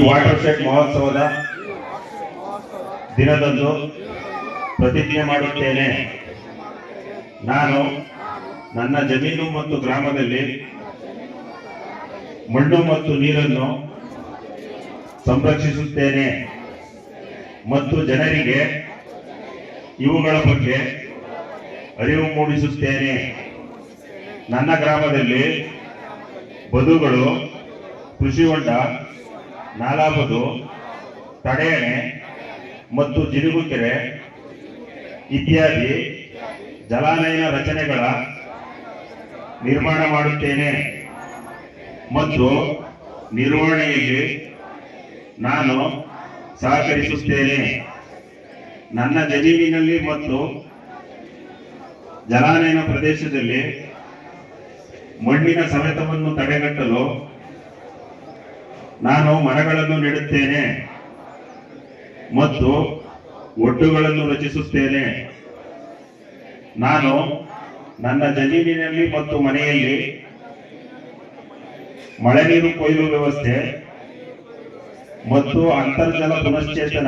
Water shed ಮಹೋತ್ಸವದ ದಿನದಂದು ಪ್ರತಿಜ್ಞೆ ಮಾಡುತ್ತೇನೆ. ನಾನು ನನ್ನ ಜಮೀನು ಮತ್ತು ಗ್ರಾಮದಲ್ಲಿ ಮಣ್ಣು ಮತ್ತು ನೀರನ್ನು ಸಂರಕ್ಷಿಸುತ್ತೇನೆ ಮತ್ತು ಜನರಿಗೆ ಇವುಗಳ ಬಗ್ಗೆ ಅರಿವು ಮೂಡಿಸುತ್ತೇನೆ. ನನ್ನ ಗ್ರಾಮದಲ್ಲಿ ಬದುಗಳು, ಕೃಷಿ ಹೊಂಡ, ನಾಲಾಬದು, ತಡೆಯಣೆ ಮತ್ತು ಜಿನುಗು ಕೆರೆ ಇತ್ಯಾದಿ ಜಲಾನಯನ ರಚನೆಗಳ ನಿರ್ಮಾಣ ಮಾಡುತ್ತೇನೆ ಮತ್ತು ನಿರ್ವಹಣೆಯಲ್ಲಿ ನಾನು ಸಹಕರಿಸುತ್ತೇನೆ. ನನ್ನ ಜಮೀನಿನಲ್ಲಿ ಮತ್ತು ಜಲಾನಯನ ಪ್ರದೇಶದಲ್ಲಿ ಮಣ್ಣಿನ ಸವೆತವನ್ನು ತಡೆಗಟ್ಟಲು ನಾನು ಮರಗಳನ್ನು ನೆಡುತ್ತೇನೆ ಮತ್ತು ಒಡ್ಡುಗಳನ್ನು ರಚಿಸುತ್ತೇನೆ. ನಾನು ನನ್ನ ಜಮೀನಿನಲ್ಲಿ ಮತ್ತು ಮನೆಯಲ್ಲಿ ಮಳೆ ನೀರು ಕೊಯ್ಲು ವ್ಯವಸ್ಥೆ ಮತ್ತು ಅಂತರ್ಜಲ ಪುನಶ್ಚೇತನ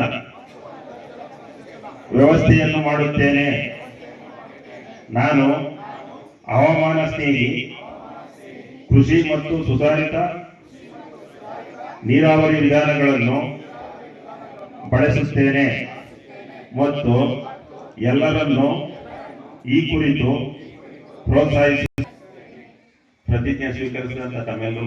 ವ್ಯವಸ್ಥೆಯನ್ನು ಮಾಡುತ್ತೇನೆ. ನಾನು ಹವಾಮಾನ ಸ್ನೇಹಿ ಕೃಷಿ ಮತ್ತು ಸುಧಾರಿತ ನೀರಾವರಿ ವಿಧಾನಗಳನ್ನು ಬಳಸುತ್ತೇನೆ ಮತ್ತು ಎಲ್ಲರನ್ನೂ ಈ ಕುರಿತು ಪ್ರೋತ್ಸಾಹಿಸಿ ಪ್ರತಿಜ್ಞೆ ಸ್ವೀಕರಿಸಿದಂತ ತಮ್ಮೆಲ್ಲರೂ